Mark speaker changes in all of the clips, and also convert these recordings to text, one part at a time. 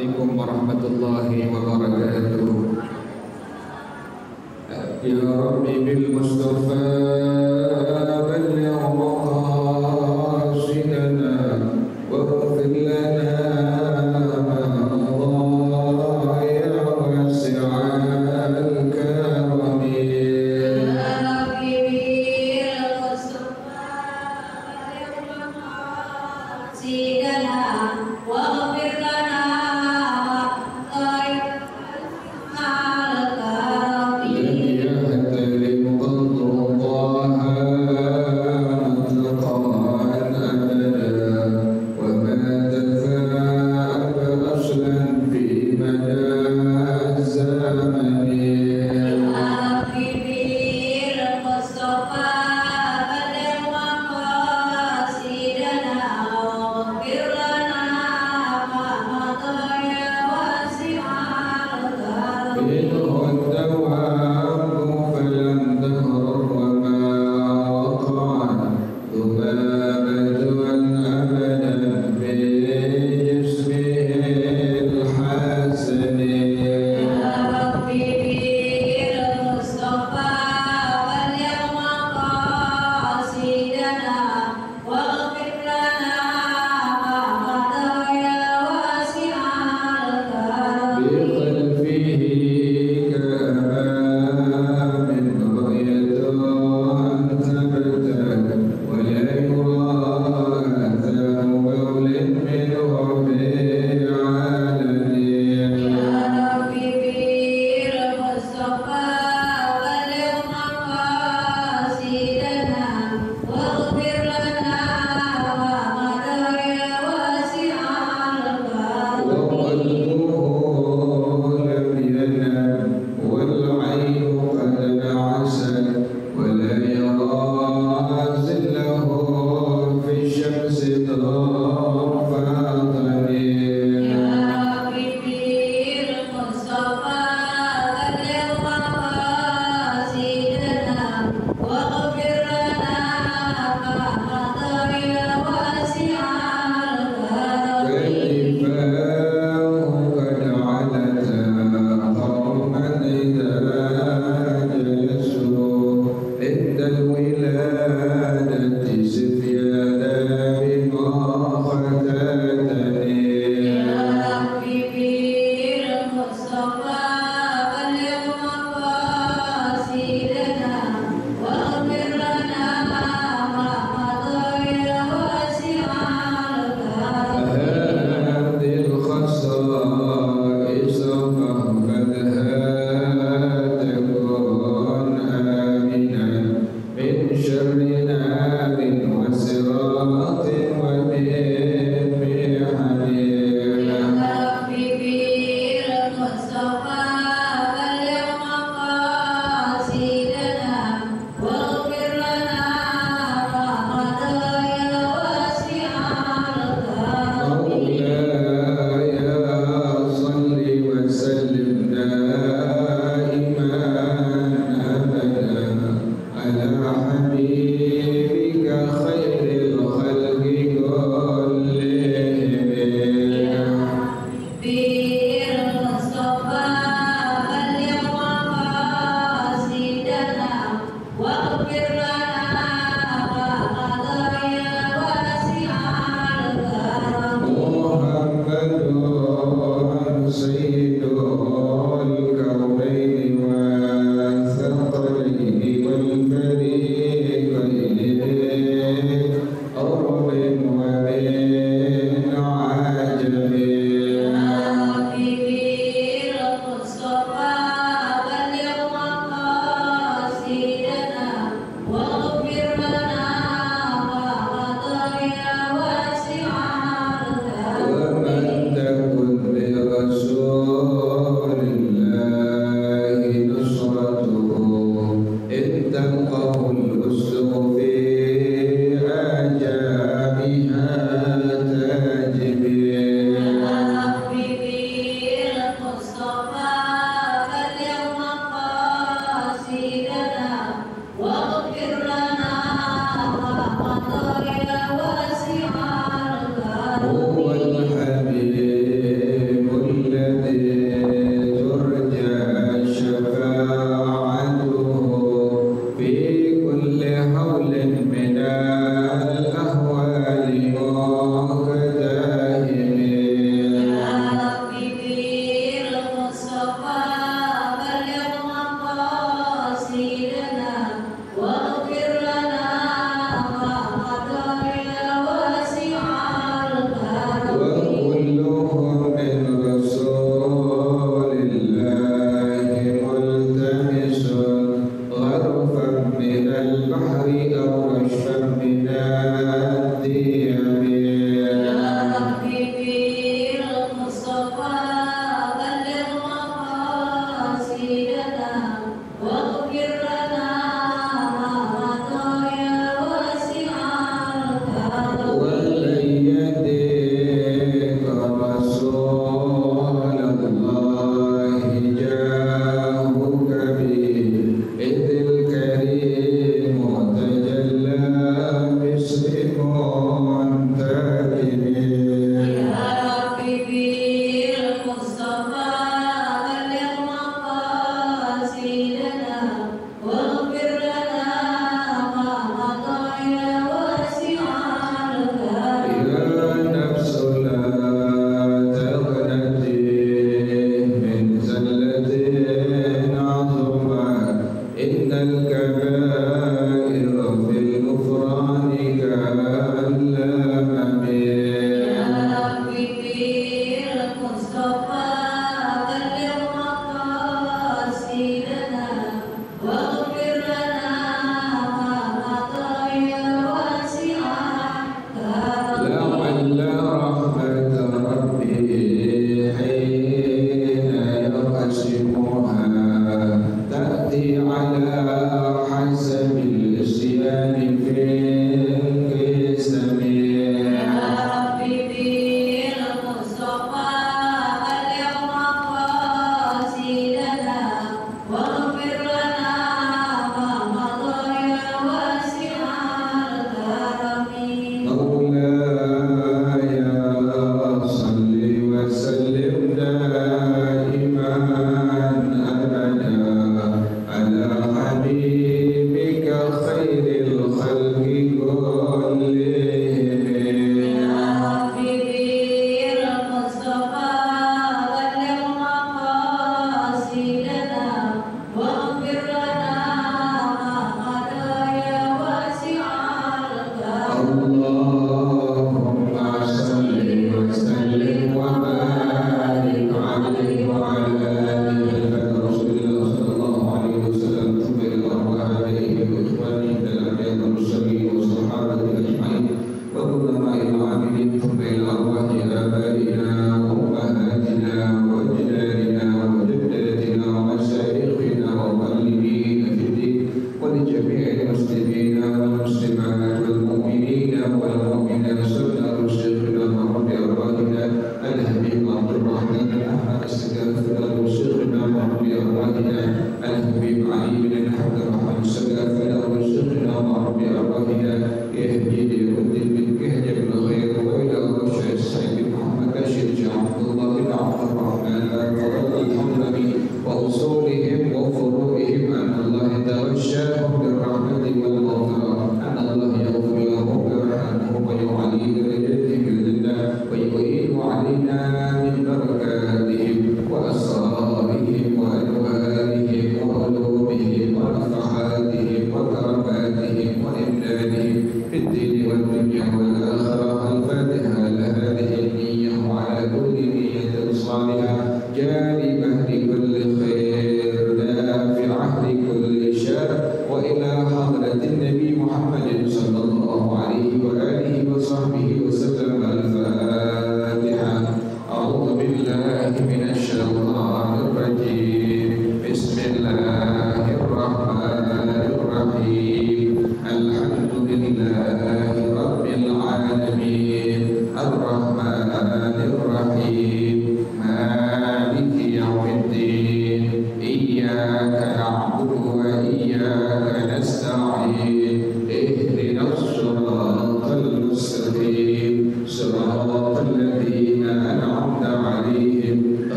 Speaker 1: Assalamualaikum warahmatullahi wabarakatuh. Ya Rabbi bil Mustafa balligh maqasidana waghfir lana ma madha ya wasi'al karami. Ya Rabbi bil Mustafa balligh maqasidana waghfir lana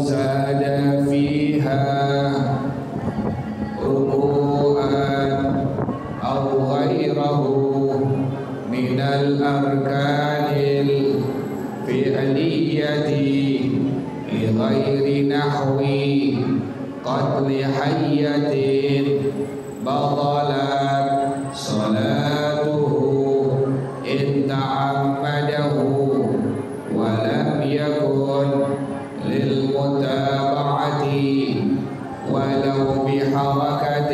Speaker 1: زاد فيها ركوعا الأركان الفعلية لغير نحو قتل حية بطلت صلاته إن تعمده ولم يكن للمتابعة ولو بحركة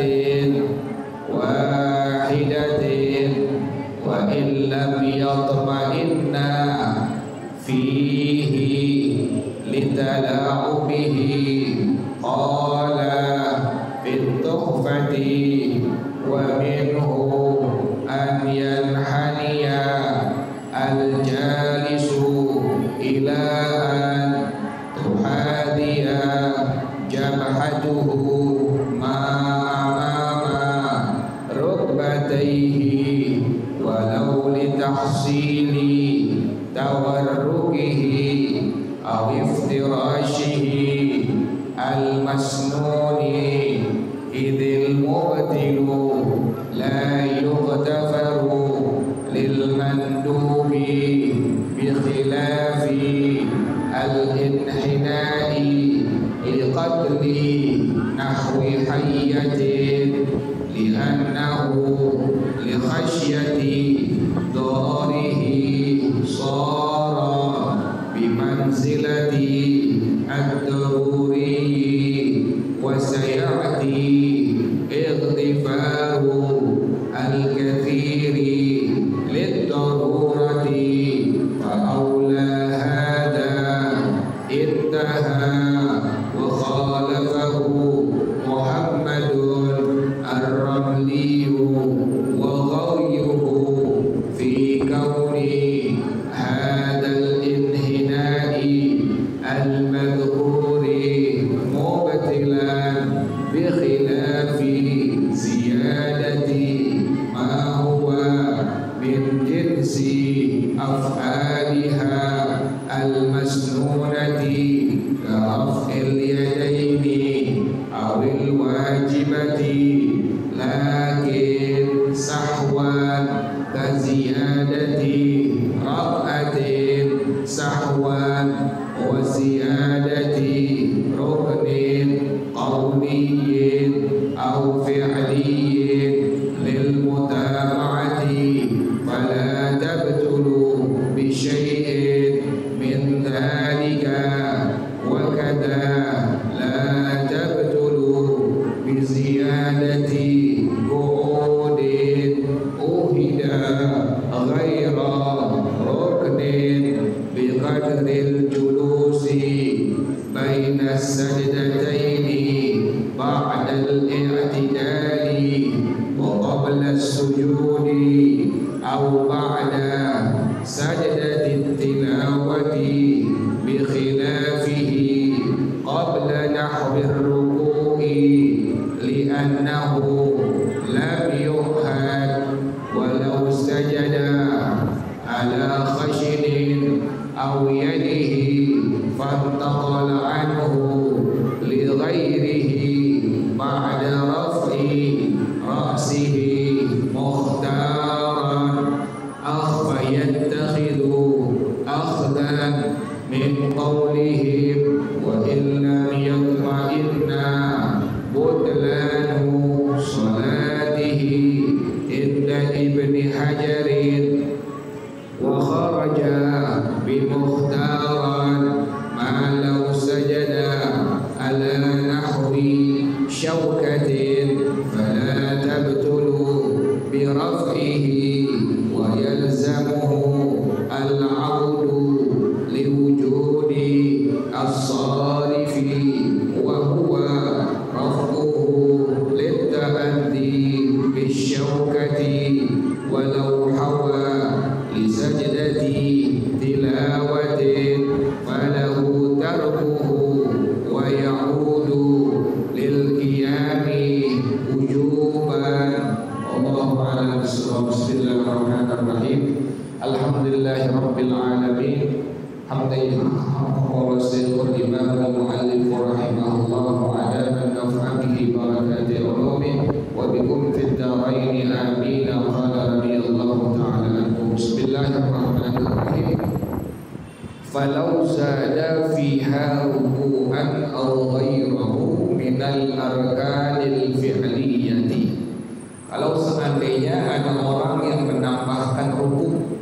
Speaker 1: واحدة وإن لم يطمئن فيه لتلاعبه قال في التحفة ومنه أن ينحني الجالس إلى أن تحاذي جبهته ما أمام ركبتيه ولو لتحصيل توركه أو افتراشه المسنون إذ المبتل لا يغتفر للمندوب بخلاف الانحناء لقتل نحو حية لأنه لخشية ضرره صار بمنزلة الضروري وسيأتي اغتفار الكثير للضرورة فأولى هذا انتهى وخالفه محمد الرملي وغيره في كون هذا الانحناء المذكور مبتلا بخلاف زيادة ما هو من جنس أفعالها المسنونة كرفع اليدين أو الواجبة لكن سهوا كزيادة ركعة سهوا وزيادة ركن قولي أو فعلي للمتابعة فلا تبطل بشيء من ذلك وكذا لا تبطل بزيادة قعود أهدى غير ركن بقدر الجلوس بين السجدتين بعد الاعتدال وقبل السجود أو بعد سجدة التلاوة بخلافه قبل نحو الركوع لأنه لم يؤهد ولو سجد على خشن أو يده فانتقل عنه لغيره بعد رفع رأسه مختارا أخفى يتخذ أخذا من قولهم وإن لم يطمئن بطلان صلاته عند ابن حجر وخرج بمختارا ما لو سجد على نحو شوكة فلا تبطل برفعه ويلزمه العود لوجود الصارف وهو رفعه للتأدي بالشوكة ولو حوى لسجدة تلاوة فله تركه ويعود للقيام وجوبا والله أعلم بالصواب. بسم الله الرحمن الرحيم الحمد لله رب العالمين حمدا يقول الشيخ الإمام المؤلف رحمه الله على من نفع به بركات علومه وبكم في الدارين آمين. قال رضي الله تعالى عنه. بسم الله falau zada fiha ruku'an aw ghairahu minal arkanil fi'liyati. Kalau seandainya ada orang yang menambahkan rukun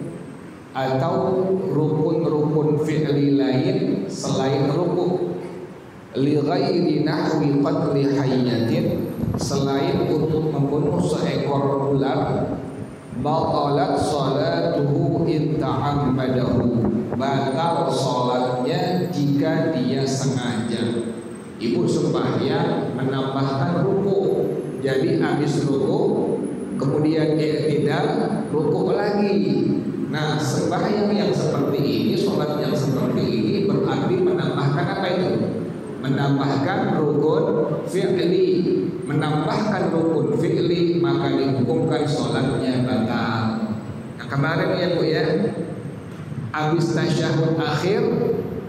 Speaker 1: atau rukun-rukun fi'li lain selain rukun, li ghairi nahwi qatli hayyatin, selain untuk membunuh seekor ular, batalat salatuhu in ta'ammadahu, batal salatnya jika dia sengaja. Ibu sembahyang menambahkan ruku, jadi habis ruku kemudian i'tidal, ruku lagi. Nah, sembahyang yang seperti ini, sholat yang seperti ini berarti menambahkan apa itu? Menambahkan rukun fi'li. Menambahkan rukun fi'li maka dihukumkan sholatnya batal. Nah, kemarin ya Bu ya, habis tasyahud akhir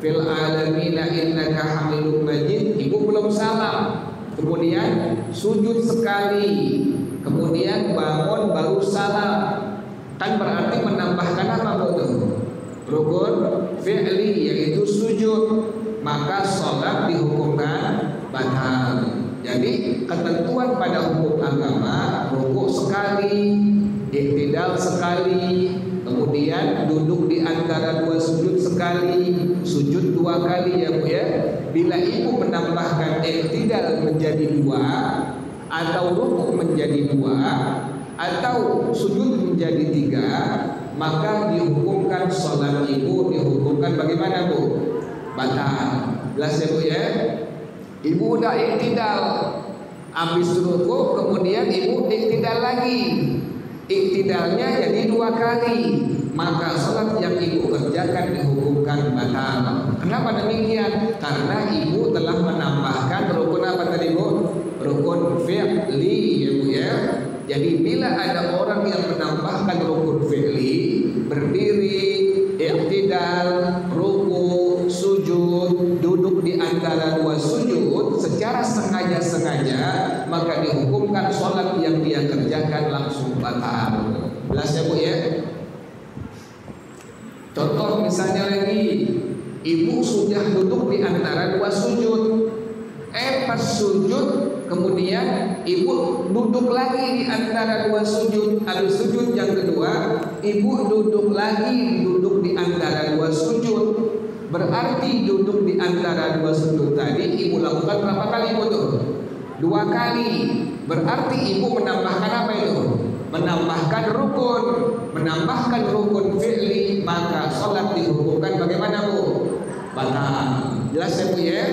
Speaker 1: fil alamina innaka hamidum majid, ibu belum salam, kemudian sujud sekali, kemudian bangun baru salam, kan berarti menambahkan apa Bu? Rukun fi'li yaitu sujud, maka sholat dihukumkan batal. Jadi ketentuan pada hukum agama, rukuk sekali, i'tidal sekali, kemudian duduk di antara dua sujud sekali, sujud dua kali ya Bu ya. Bila ibu menambahkan i'tidal menjadi dua, atau rukuk menjadi dua, atau sujud menjadi tiga, maka dihukumkan sholat ibu, dihukumkan bagaimana Bu? Batal. Jelas ya Bu ya. Ibu udah i'tidal, habis rukuk kemudian ibu i'tidal lagi, i'tidalnya jadi dua kali, maka sholat yang ibu kerjakan dihukumkan batal. Kenapa demikian? Karena ibu telah menambahkan rukun apa tadi Bu? Rukun fi'li ya Bu ya. Jadi bila ada orang yang menambahkan rukun fi'li, berdiri, i'tidal, ruku, sujud, duduk di antara dua sujud secara sengaja-sengaja, maka dihukumkan sholat yang dia kerjakan langsung batal. Jelas ya Bu ya? Contoh misalnya lagi, ibu sudah duduk di antara dua sujud, pas sujud kemudian ibu duduk lagi di antara dua sujud, habis sujud yang kedua ibu duduk lagi, duduk di antara dua sujud. Berarti duduk di antara dua sujud tadi ibu lakukan berapa kali Bu tuh? Dua kali. Berarti ibu menambahkan apa itu? Menambahkan rukun, menambahkan rukun fi'li, maka sholat dihukumkan bagaimana Bu? Batal. Jelas ya Bu ya?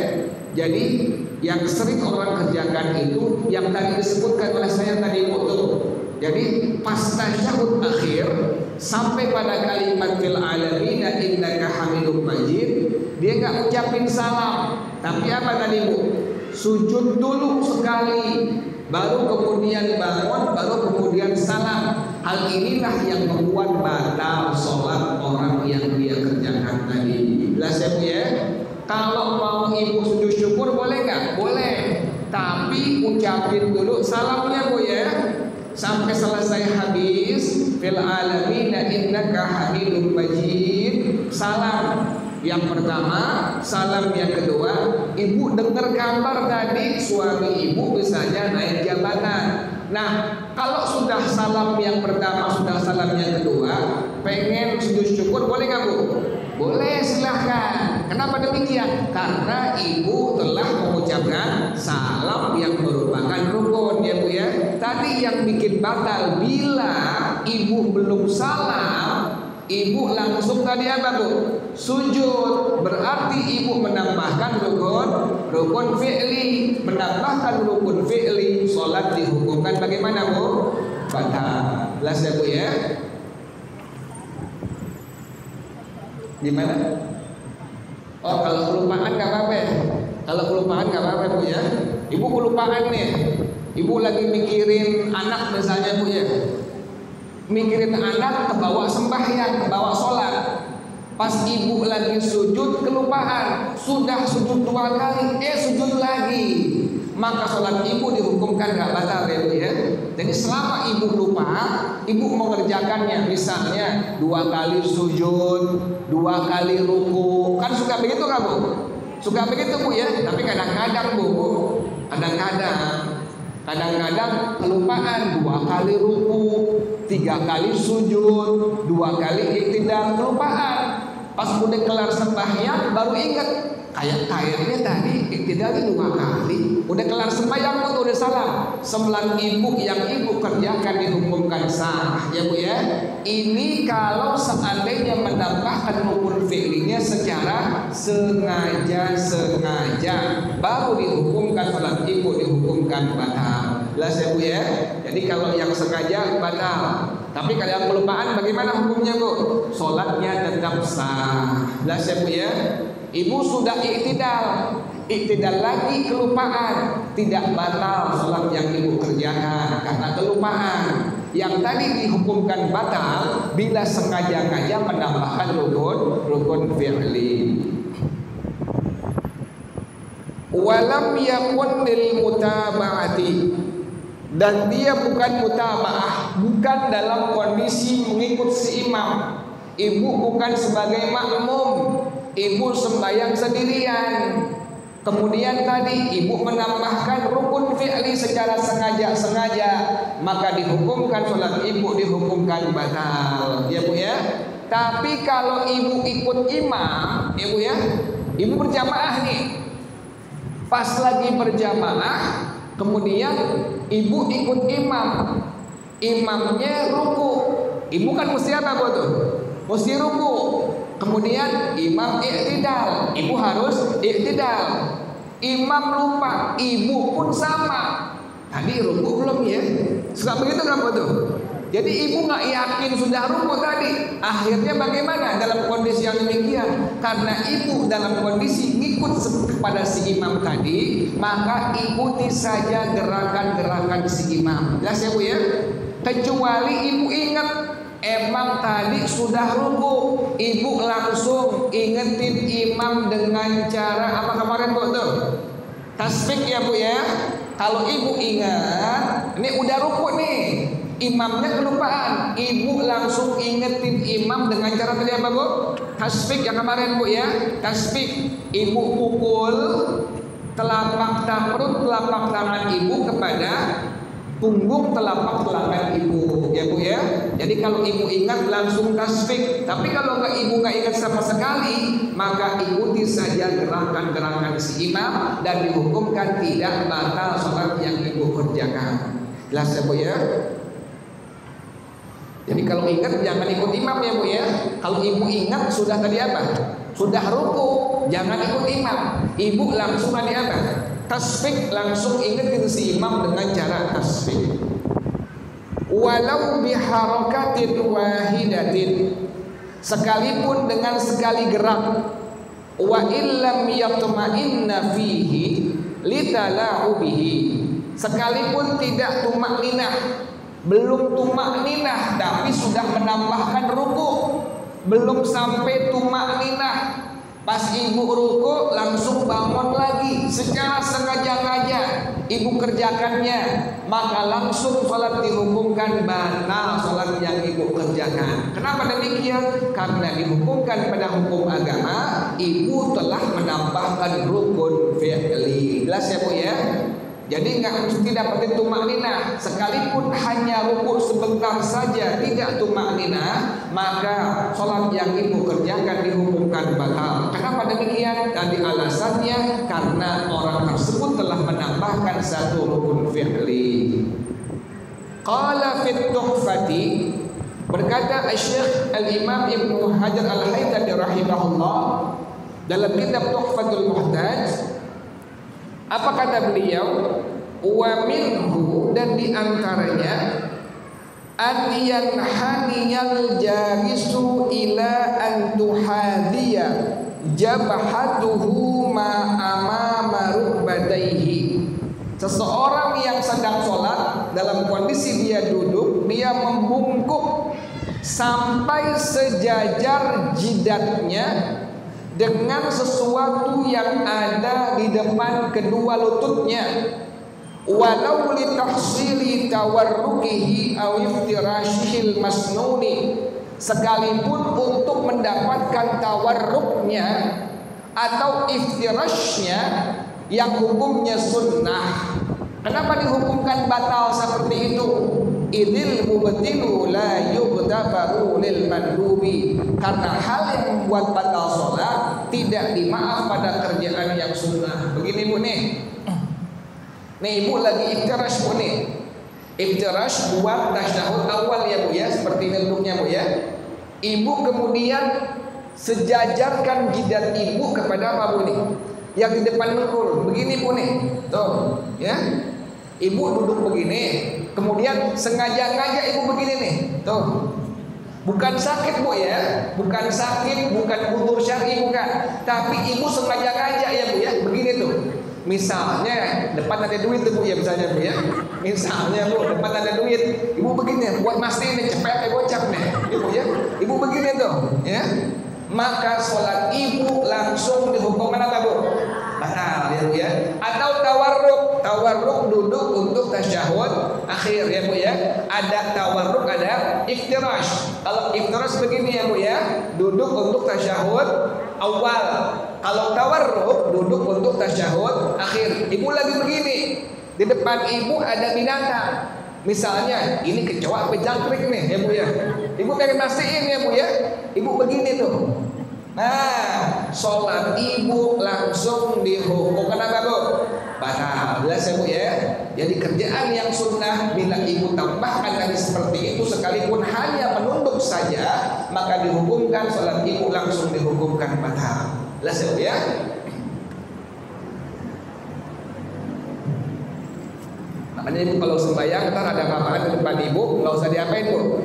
Speaker 1: Jadi yang sering orang kerjakan itu yang tadi disebutkan oleh saya tadi Bu tuh. Jadi pas tasyahud akhir sampai pada kalimat fil alamina innaka hamidum majid, dia nggak ucapin salam, tapi apa tadi Bu? Sujud dulu sekali, baru kemudian bangun, baru kemudian salam. Hal inilah yang membuat batal sholat orang yang dia kerjakan tadi. Jelas ya Bu ya? Kalau mau ibu sujud syukur boleh nggak? Boleh, tapi ucapin dulu salamnya Bu ya. Sampai selesai habis fil alamina innaka hamidum majid, salam yang pertama, salam yang kedua. Ibu dengar kabar tadi suami ibu misalnya naik jabatan. Nah, kalau sudah salam yang pertama, sudah salam yang kedua, pengen sujud syukur boleh nggak Bu? Boleh, silahkan. Kenapa demikian? Karena ibu telah mengucapkan salam yang merupakan rukun ya Bu ya. Tadi yang bikin batal bila ibu belum salam, ibu langsung tadi apa Bu? Sujud. Berarti ibu menambahkan rukun fi'li. Menambahkan rukun fi'li, sholat dihukumkan bagaimana Bu? Batal. Jelas ya Bu ya? Gimana? Oh, kalau kelupaan nggak apa-apa. Kalau kelupaan nggak apa-apa Bu ya. Ibu kelupaan nih. Ibu lagi mikirin anak misalnya Bu ya. Mikirin anak, kebawa sembahyang, kebawa sholat. Pas ibu lagi sujud kelupaan, sudah sujud dua kali, sujud lagi. maka sholat ibu dihukumkan nggak batal ya Bu ya. Jadi selama ibu lupa, ibu mengerjakannya, misalnya 2 kali sujud, 2 kali ruku, kan suka begitu nggak Bu? Suka begitu Bu ya. Tapi kadang-kadang Bu, kadang-kadang kelupaan 2 kali ruku, 3 kali sujud, 2 kali iktidal, kelupaan. Pas udah kelar sembahyang baru ingat, kayaknya tadi iktidalnya 2 kali. Udah kelar sembahyang tuh udah salam. Sembilan ibu yang ibu kerjakan dihukumkan sah ya Bu ya. Ini kalau seandainya menambahkan rukun fi'linya secara sengaja baru dihukumkan salat ibu dihukumkan batal. Jelas ya Bu ya. Jadi kalau yang sengaja batal. Tapi kalau yang kelupaan bagaimana hukumnya Bu? Sholatnya tetap sah. Jelas ya Bu ya. Ibu sudah iktidal lagi kelupaan, tidak batal sholat yang ibu kerjakan karena kelupaan. Yang tadi dihukumkan batal bila sengaja-ngaja menambahkan rukun fi'li. Walam yakun lil mutaba'ati, dan dia bukan mutaba'ah, bukan dalam kondisi mengikut si imam. Ibu bukan sebagai makmum, ibu sembahyang sendirian. Kemudian tadi ibu menambahkan rukun fi'li secara sengaja, maka dihukumkan sholat ibu dihukumkan batal. Ya Bu ya. Tapi kalau ibu ikut imam, ya Bu ya, ibu berjamaah nih. Pas lagi berjamaah, kemudian ibu ikut imam. Imamnya ruku. Ibu kan mesti apa Bu tuh? Mesti ruku. Kemudian imam iktidal, ibu harus iktidal. Imam lupa, ibu pun sama. Tadi ruku belum ya? Suka begitu nggak Bu tuh? Jadi ibu nggak yakin sudah ruku tadi. Akhirnya bagaimana dalam kondisi yang demikian? Karena ibu dalam kondisi ngikut kepada si imam tadi, maka ikuti saja gerakan-gerakan si imam. Jelas ya Bu ya? Kecuali ibu ingat emang tadi sudah ruku, ibu langsung ingetin imam dengan cara apa kemarin Bu tuh? Tasbih ya Bu ya. Kalau ibu ingat, ini udah ruku nih, imamnya kelupaan, ibu langsung ingetin imam dengan cara tadi apa Bu? Tasbih yang kemarin Bu ya. Tasbih, ibu pukul telapak tangan ibu kepada punggung telapak tangan ibu ya Bu ya. Jadi kalau ibu ingat langsung tasbih. Tapi kalau ibu nggak ingat sama sekali, maka ikuti saja gerakan-gerakan si imam dan dihukumkan tidak batal sholat yang ibu kerjakan. Jelas ya Bu ya. Jadi kalau ingat jangan ikut imam ya Bu ya. Kalau ibu ingat sudah tadi apa? Sudah ruku, jangan ikut imam. Ibu langsung tadi apa? Tasbih, langsung ingetin si imam dengan cara tasbih. Walau biharakatin wahidatin, sekalipun dengan sekali gerak. Wa illam yatma'inna fihi litala'ubihi, sekalipun tidak tumakninah, belum tumakninah tapi sudah menambahkan ruku, belum sampai tumakninah. Pas ibu ruku langsung bangun lagi secara sengaja-ngaja ibu kerjakannya, maka langsung sholat dihukumkan batal sholat yang ibu kerjakan. Kenapa demikian? Karena dihukumkan pada hukum agama, ibu telah menambahkan rukun fi'li. Jelas ya Bu ya? Jadi nggak dapetin tumakninah, sekalipun hanya ruku sebentar saja tidak tumakninah, maka sholat yang ibu kerjakan dihukumkan batal. Kenapa demikian? Tadi alasannya karena orang tersebut telah menambahkan satu rukun fi'li. Qala fit tuhfati, berkata Syekh Al-Imam Ibnu Hajar Al-Haytami rahimahullah dalam kitab Tuhfatul Muhtaj, apa kata beliau? Wa minhu, dan diantaranya an yanhaniyal jalisu ila an tuhadhiya jabhatuhu ma amama rukbatayhi. Seseorang yang sedang sholat dalam kondisi dia duduk, dia membungkuk sampai sejajar jidatnya dengan sesuatu yang ada di depan kedua lututnya. walau li tahsili tawarrukihi aw iftirashihil masnuni, sekalipun untuk mendapatkan tawarruknya atau iftirashnya yang hukumnya sunnah. Kenapa dihukumkan batal seperti itu? Idil mubtilu la yubtabaru lil mandubi, karena hal yang membuat batal sholat tidak dimaaf pada kerjaan yang sunnah. Begini Bu nih ibu lagi iftirash Bu nih, iftirash buat tasyahud awal ya Bu ya, seperti ini bentuknya Bu ya. Ibu kemudian sejajarkan jidat ibu kepada apa Bu nih, yang di depan dengkul. Begini Bu nih, tuh ya. Ibu duduk begini, kemudian sengaja-ngaja ibu begini nih, tuh. Bukan sakit Bu ya, bukan sakit, bukan udzur syar'i, bukan. Tapi ibu sengaja-ngaja ya Bu ya, begini tuh. Misalnya depan ada duit tuh Bu ya, misalnya Bu ya. Misalnya Bu, depan ada duit, ibu begini buat mastiin nih, cepet gocap nih, ibu ya. Ibu begini tuh, ya. Maka sholat ibu langsung dihukumkan apa Bu? Batal ya Bu ya. Atau tawarruk duduk untuk tasyahud akhir ya Bu ya. Ada tawarruk, ada iftirash. Kalau iftirash begini ya Bu ya, duduk untuk tasyahud awal. Kalau tawarruk duduk untuk tasyahud akhir. Ibu lagi begini, di depan ibu ada binatang. Misalnya ini kecoa apa jangkrik nih ya Bu ya. Ibu pengen mastiin ya Bu ya. Ibu begini tuh. Nah, sholat ibu langsung dihukumkan apa Bu? Batal. Jelas ya Bu ya. Jadi kerjaan yang sunnah bila ibu tambahkan tadi seperti itu, sekalipun hanya menunduk saja, maka dihukumkan sholat ibu langsung dihukumkan batal. Jelas ya Bu ya. Makanya ibu kalau sembahyang ntar ada apa-apa di depan ibu, nggak usah diapain Bu.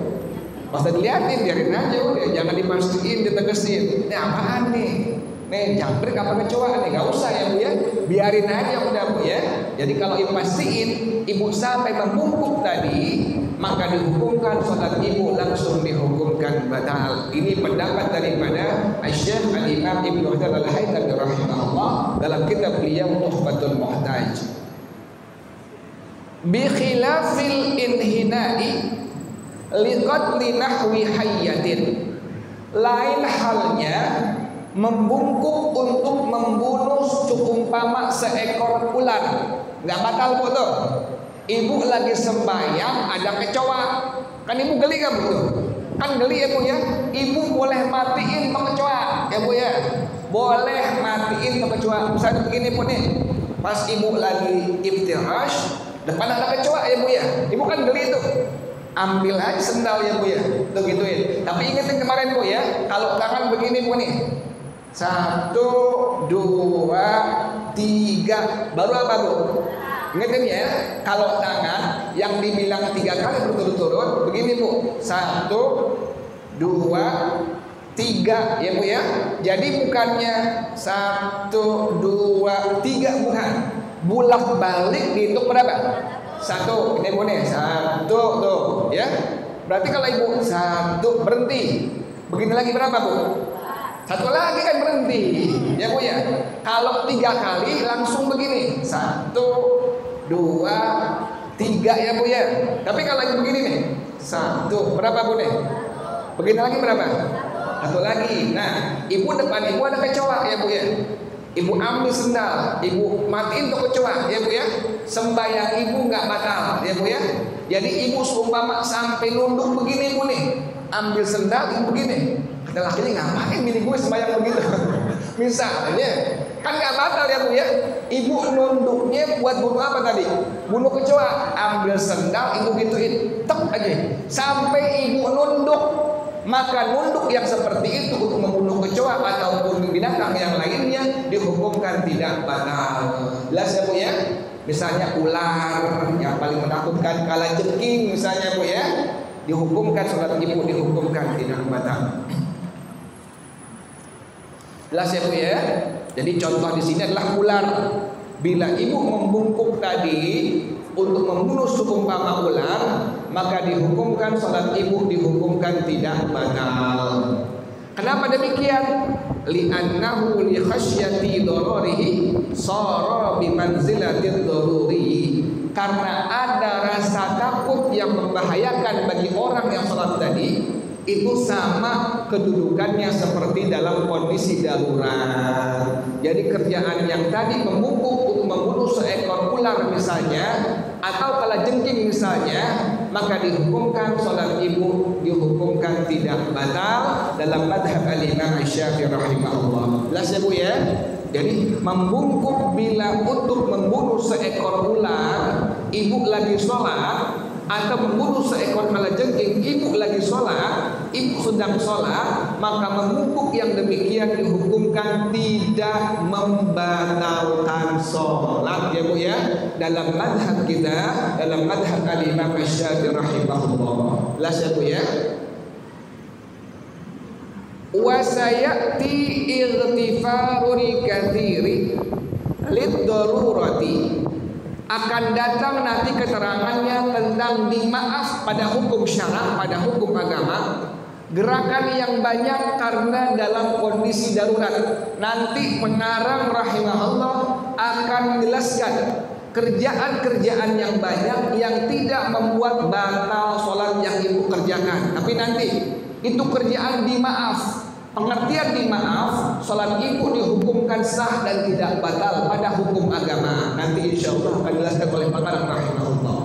Speaker 1: Nggak usah dilihatin, biarin aja udah, jangan dimastiin, ditegesin. Ini apaan nih? Nih jangkrik apa kecoa nih? Nggak usah ya Bu ya, biarin aja udah Bu ya. Jadi kalau ibu pastiin, ibu sampai membungkuk tadi, maka dihukumkan sholat ibu langsung dihukumkan batal. Ini pendapat daripada Syekh Al-Imam Ibnu Hajar Al-Haythami rahimahullah dalam kitab beliau Tuhfatul Muhtaj. Bi khilafil inhina'i liqatli nahwi hayyatin, lain halnya membungkuk untuk membunuh seumpama seekor ular. Nggak batal Bu tuh. Ibu lagi sembahyang ada kecoa, kan ibu geli kan Bu? Kan geli ya Bu ya. Ibu boleh matiin tuh kecoa ya Bu ya. Boleh matiin tuh kecoa. Misalnya begini Bu nih, pas ibu lagi iftirash, depan ada kecoa ya Bu ya. Ibu kan geli tuh. Ambil aja sendal ya Bu ya, tuh gituin. Tapi ingetin kemarin Bu ya, kalau tangan begini Bu nih, 1, 2, 3, baru apa Bu? Ingetin ya, kalau tangan yang dibilang 3 kali berturut-turut, begini Bu, 1, 2, 3 ya Bu ya. Jadi bukannya 1, 2, 3 bukan, bulak balik dihitung berapa? 1, ini Bu nih, 1 tuh ya. Berarti kalau ibu 1 berhenti, begini lagi berapa Bu? 1 lagi kan berhenti ya Bu ya. Kalau 3 kali langsung begini, 1, 2, 3 ya Bu ya. Tapi kalau lagi begini nih, 1 berapa Bu nih? Begini lagi berapa? 1 lagi. Nah, ibu depan ibu ada kecoa ya Bu ya. Ibu ambil sendal, ibu matiin tuh kecoa ya Bu ya. Sembahyang ibu nggak batal ya Bu ya. Jadi ibu seumpama sampai nunduk begini Bu nih, ambil sendal ibu begini. Kata lakinya, ngapain bini gue sembahyang begitu? Misalnya, kan nggak batal ya Bu ya. Ibu nunduknya buat bunuh apa tadi? Bunuh kecoa. Ambil sendal ibu gituin, tek aja sampai ibu nunduk. Maka nunduk yang seperti itu untuk membunuh kecoa ataupun binatang yang lainnya dihukumkan tidak batal. Jelas ya Bu ya? Misalnya ular yang paling menakutkan, kalajengking misalnya Bu ya, dihukumkan sholat ibu dihukumkan tidak batal. Jelas ya Bu ya? Jadi contoh di sini adalah ular. Bila ibu membungkuk tadi untuk membunuh seumpama ular, maka dihukumkan sholat ibu dihukumkan tidak batal. Kenapa demikian? Li'annahu li khasyati dararihi sara bi manzilatid daruri. karena ada rasa takut yang membahayakan bagi orang yang sholat tadi, itu sama kedudukannya seperti dalam kondisi darurat. Jadi kerjaan yang tadi membungkuk untuk membunuh seekor ular misalnya, atau kalajengking misalnya, maka dihukumkan sholat ibu dihukumkan tidak batal dalam madhab al-Imam Syafi'i rahimahullah. Jelas ya Bu ya? Jadi membungkuk bila untuk membunuh seekor ular, ibu lagi sholat, atau membunuh seekor kalajengking, ibu lagi sholat, ibu sedang sholat, maka membungkuk yang demikian dihukumkan tidak membatalkan sholat ya Bu ya. Dalam madhab kita, dalam madhab al-Imam Syafi'i rahimahullah. Jelas ya Bu ya? Wa sayati irtifarul katsiri lid-darurati, akan datang nanti keterangannya tentang dimaaf pada hukum syara, pada hukum agama, gerakan yang banyak karena dalam kondisi darurat. Nanti pengarang rahimahullah akan menjelaskan kerjaan-kerjaan yang banyak yang tidak membuat batal sholat yang ibu kerjakan, tapi nanti itu kerjaan dimaaf. Pengertian dimaaf, sholat ibu dihukumkan sah dan tidak batal pada hukum agama. Nanti insya Allah akan dijelaskan oleh pengarang rahimahullah.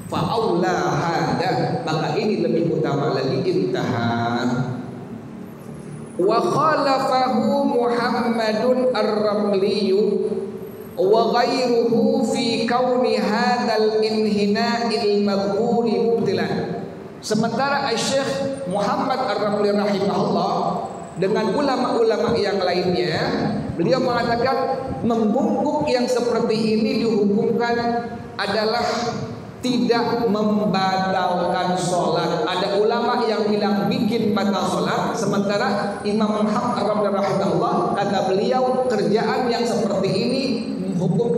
Speaker 1: Fa'aula hada, maka ini lebih utama lagi. Intaha. Wa khalafahu Muhammadun ar-Ramliyu wa ghairuhu fi kauni hadal inhina'il madhuri mubtilan. Sementara Syekh Muhammad ar-Ramli rahimahullah dengan ulama-ulama yang lainnya, beliau mengatakan membungkuk yang seperti ini dihukumkan adalah tidak membatalkan sholat. Ada ulama yang bilang bikin batal sholat, sementara Imam Muhammad ar-Ramli rahimahullah kata beliau kerjaan yang seperti ini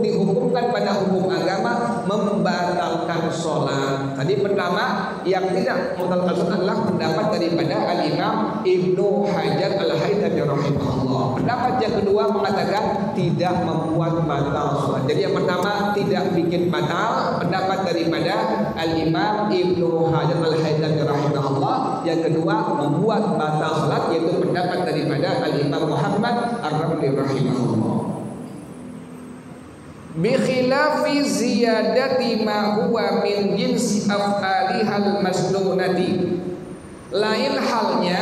Speaker 1: dihukumkan pada hukum agama membatalkan sholat. Tadi pertama yang tidak membatalkan sholat adalah pendapat daripada al-Imam Ibnu Hajar al-Haytami rahimahullah. Pendapat yang kedua mengatakan tidak membuat batal sholat. Jadi yang pertama tidak bikin batal, pendapat daripada al-Imam Ibnu Hajar al-Haytami rahimahullah. Yang kedua membuat batal sholat, yaitu pendapat daripada al-Imam Muhammad ar-Ramli rahimahullah. Bi khilafi ziyadati ma huwa min jinsi af'alihal masnunati, lain halnya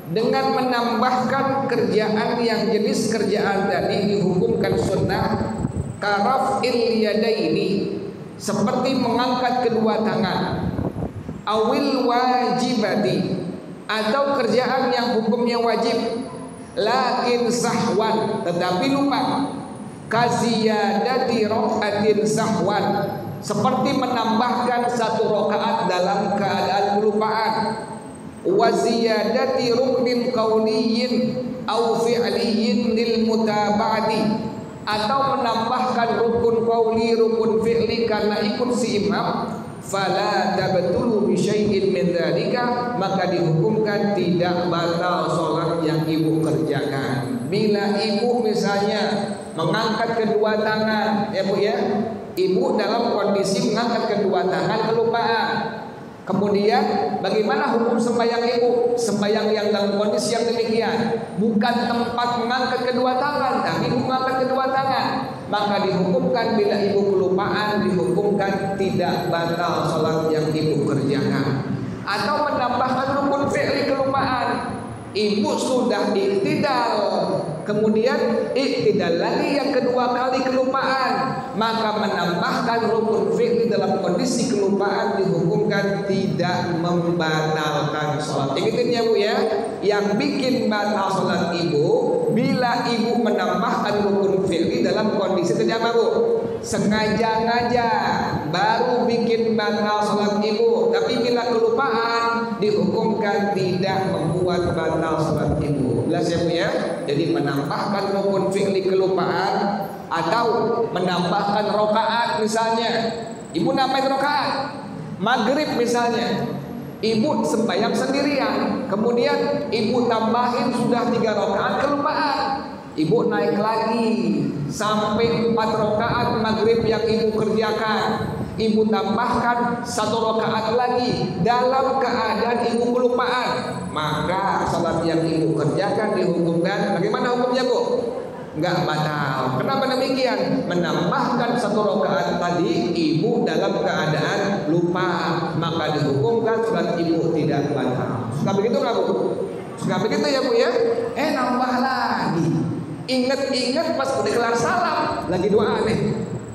Speaker 1: dengan menambahkan kerjaan yang jenis kerjaan tadi dihukumkan sunnah, karaf'il yadaini, seperti mengangkat kedua tangan, awil wajibati, atau kerjaan yang hukumnya wajib lakin sahwan, tetapi lupa, kaziyadati rokaatin sahwan, seperti menambahkan satu rokaat dalam keadaan kelupaan, waziyadati ruknin kauniyin au fi'liyin lil mutaba'ati, atau menambahkan rukun kauli rukun fi'li karena ikut si imam, fala tabtulu bi syai'in min dzalika, maka dihukumkan tidak batal salat yang ibu kerjakan. Bila ibu misalnya mengangkat kedua tangan, ya Bu ya, ibu dalam kondisi mengangkat kedua tangan kelupaan, kemudian bagaimana hukum sembahyang ibu? Sembahyang yang dalam kondisi yang demikian, bukan tempat mengangkat kedua tangan, tapi mengangkat kedua tangan, maka dihukumkan bila ibu kelupaan, dihukumkan tidak batal salat yang ibu kerjakan. Atau menambahkan rukun fi'li kelupaan, ibu sudah iktidal, kemudian iktidal lagi yang kedua kali kelupaan, maka menambahkan rukun fi'li dalam kondisi kelupaan dihukumkan tidak membatalkan sholat. Ingatin ya Bu ya, yang bikin batal sholat ibu bila ibu menambahkan rukun fi'li dalam kondisi terjadi Bu, sengaja-ngaja baru bikin batal sholat ibu, tapi bila kelupaan dihukumkan tidak membuat batal sholat ibu. Jelas ya Bu ya? Jadi menambahkan rukun fi'li kelupaan atau menambahkan rokaat, misalnya ibu nambahin rokaat maghrib misalnya, ibu sembahyang sendirian, kemudian ibu tambahin sudah 3 rokaat kelupaan, ibu naik lagi sampai 4 rokaat maghrib yang ibu kerjakan, ibu tambahkan 1 rakaat lagi dalam keadaan ibu kelupaan, maka salat yang ibu kerjakan dihukumkan bagaimana hukumnya, Bu? Enggak batal. Kenapa demikian? Menambahkan 1 rakaat tadi ibu dalam keadaan lupa, maka dihukumkan salat ibu tidak batal. Suka begitu nggak, Bu? Suka begitu ya, Bu ya? Nambah lagi. Ingat-ingat pas udah kelar salam lagi doa nih.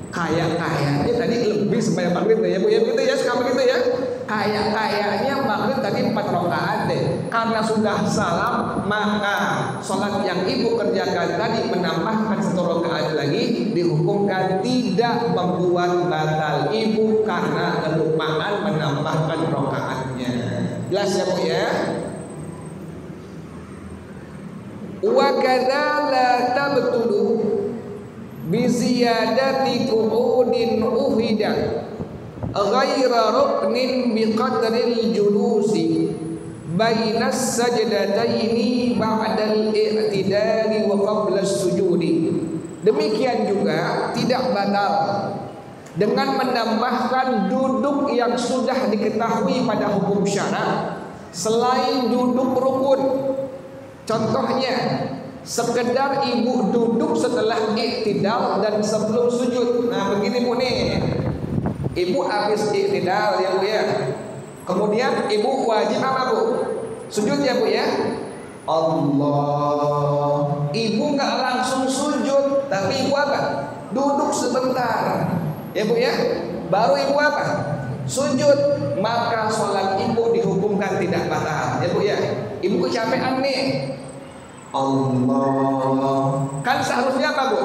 Speaker 1: Kayaknya tadi lebih supaya maghrib ya, Bu ya, begitu ya, suka begitu ya. Kayaknya maghrib tadi 4 rakaat deh. Karena sudah salam, maka sholat yang ibu kerjakan tadi menambahkan 1 rakaat lagi dihukumkan tidak membuat batal ibu karena kelupaan menambahkan rakaatnya. Jelas ya, Bu ya? Wa kadza la tabtulu bi ziyadati qu'udin uhida ghaira ruknin bi qadril julusi bainas sajdataini ba'dal i'tidali wa qabla sujudi. Demikian juga tidak batal dengan menambahkan duduk yang sudah diketahui pada hukum syara selain duduk rukun. Contohnya sekedar ibu duduk setelah i'tidal dan sebelum sujud. Nah begini, Bu nih, ibu habis i'tidal ya, Bu ya, kemudian ibu wajib apa, Bu? Sujud ya, Bu ya. Allah, ibu nggak langsung sujud, tapi ibu apa? Duduk sebentar ya, Bu ya, baru ibu apa? Sujud. Maka sholat ibu dihukumkan tidak batal ya, Bu ya. Ibu kecapean nih, Allah, kan seharusnya apa, Bu?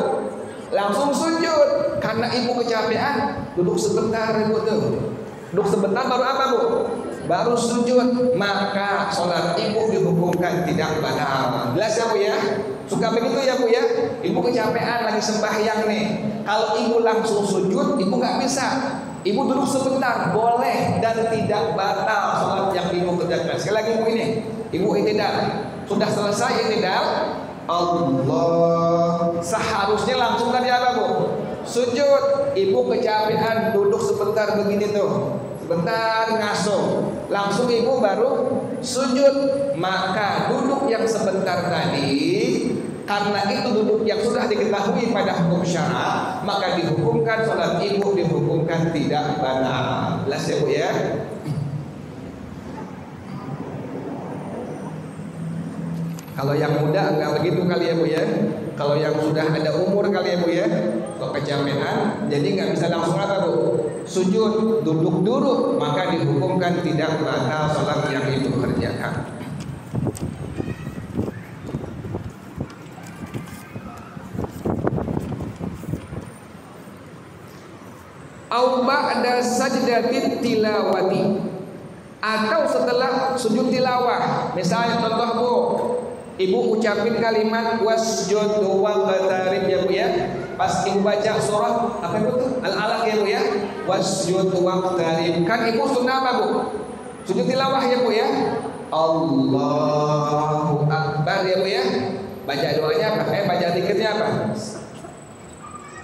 Speaker 1: Langsung sujud. Karena ibu kecapean, duduk sebentar ibu tuh. Duduk sebentar baru apa, Bu? Baru sujud. Maka sholat ibu dihukumkan tidak batal. Jelas ya, Bu ya? Suka begitu ya, Bu ya? Ibu kecapean lagi sembahyang nih. Kalau ibu langsung sujud, ibu nggak bisa. Ibu duduk sebentar, boleh dan tidak batal sholat yang ibu kerjakan. Sekali lagi, Bu, ini ibu i'tidal, sudah selesai i'tidal, Allah, seharusnya langsung tadi apa, Bu? Sujud. Ibu kecapean, duduk sebentar begini tuh, sebentar ngasuh, langsung ibu baru sujud. Maka duduk yang sebentar tadi, karena itu duduk yang sudah diketahui pada hukum syara, maka dihukumkan sholat ibu dihukumkan tidak batal. Jelas ya, Bu ya? Kalau yang muda enggak begitu kali ya, Bu ya. Kalau yang sudah ada umur kali ya, Bu ya, kok kecapean jadi nggak bisa langsung apa, Bu? Sujud, duduk dulu, maka dihukumkan tidak batal sholat yang itu kerjakan. Au ba'da sajdatit tilawati, atau setelah sujud tilawah. Misalnya contoh, Bu, ibu ucapin kalimat wasjud waqtarib ya, Bu ya. Pas ibu baca surah apa itu tuh? Al-Alaq ya, Bu ya. Wasjud waqtarib. Kan ibu sunnah apa, Bu? Sujud tilawah ya, Bu ya. Allahu Akbar ya, Bu ya. Baca doanya apa? Baca zikirnya apa?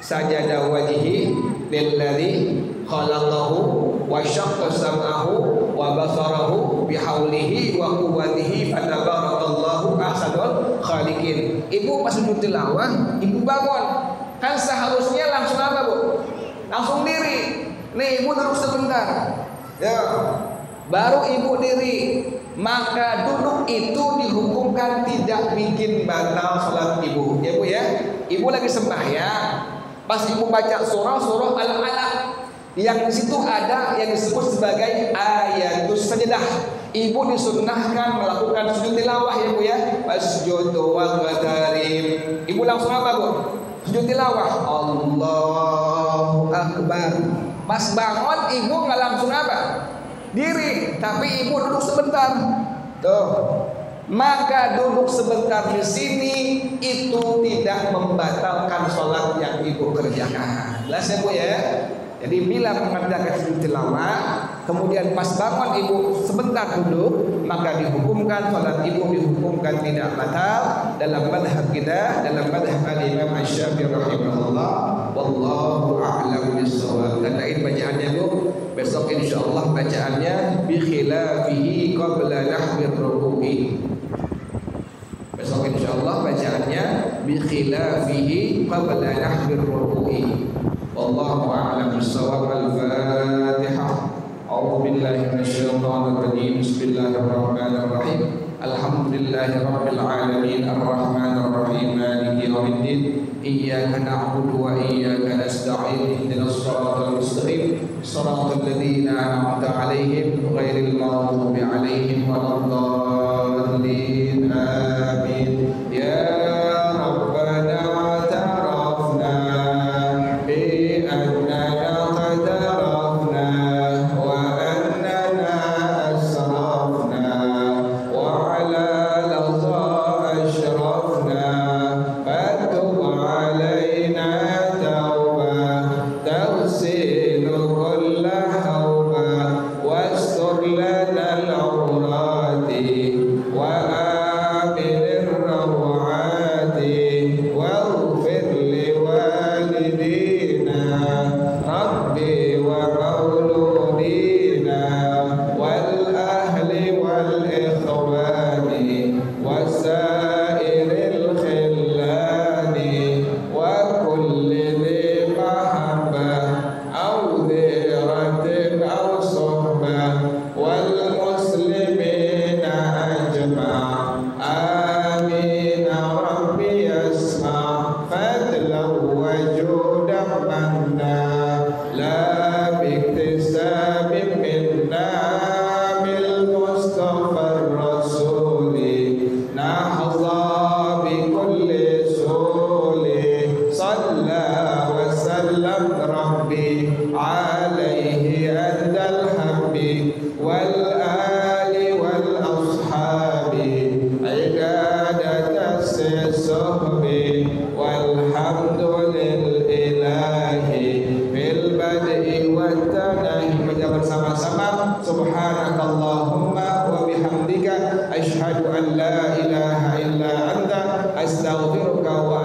Speaker 1: Sajada wajhi lilladzi khalaqahu wa syaqqa sam'ahu wa basarahu bihaulihi wa quwwatihi fatabarakallahu ahsanul khaliqin. Ibu pas sujud tilawah, ibu bangun. Kan seharusnya langsung apa, Bu? Langsung diri. Nih ibu duduk sebentar. Ya. Baru ibu diri. Maka duduk itu dihukumkan tidak bikin batal salat ibu. Ya, Bu ya. Ibu lagi sembahyang. Pas ibu baca surah Al-Alaq, yang di situ ada yang disebut sebagai ayatus sajdah. Ibu disunnahkan melakukan sujud tilawah ya, Bu ya. Wasjud waqtarib. Ibu langsung apa, Bu? Sujud tilawah. Allahu Akbar. Pas bangun ibu nggak langsung apa? Diri, tapi ibu duduk sebentar. Tuh. Maka duduk sebentar di sini itu tidak membatalkan sholat yang ibu kerjakan. Jelas ya, Bu ya? Jadi bila mengerjakan sujud tilawah, kemudian pas bangun ibu sebentar duduk,
Speaker 2: maka dihukumkan salat itu dihukumkan tidak batal dalam mazhab kita, dalam mazhab Imam Asy-Syafi'i rahimahullah. Wallahu a'lam bissawab. Tandain bacaannya Bu. Besok insyaallah bacaannya bi khilafihi qabla nahwir ruku'i. Besok insyaallah bacaannya bi khilafihi qabla nahwir ruku'i. Wallahu a'lam bissawab. Al-Fatihah. A'udzu billahi minasyaitonir rajim. Bismillahirrahmanirrahim. Alhamdulillahirabbil alamin arrahmanir rahim maliki yaumiddin. Iyyaka na'budu wa iyyaka nasta'in. Ihdinas siratal mustaqim. Shiratal ladzina an'amta 'alaihim ghairil maghdubi 'alaihim waladdallin. Amin. Ya Rabbana ta'arafna bi annana qad arafna wa annana asrafna wa 'ala laza ashrafna fatub 'alaina tawbah tawsilu kulla hawba wastur lana al-awrati wa aminir rawati waghfir li walidina rabbi wa mauludina wal ahli wal ikhwani wasairil khillani wa kulli dhi mahabbah aw dhiratin aw suhbah wal muslimina ajma'. Amin ya rabbi yasma' fadlan wa judan manna la biktisabin minna bil mustafa rasuli nahza bi kulli suli salla wa sallam rabbi alaihi andal habbi wal ali wal ashabi idadat as-suhbi walhamdulillahi fil bad'i wat tanahi. Baca bersama-sama subhanakallahumma wa bihamdika asyhadu an la ilaha illa anta astaghfiruka wa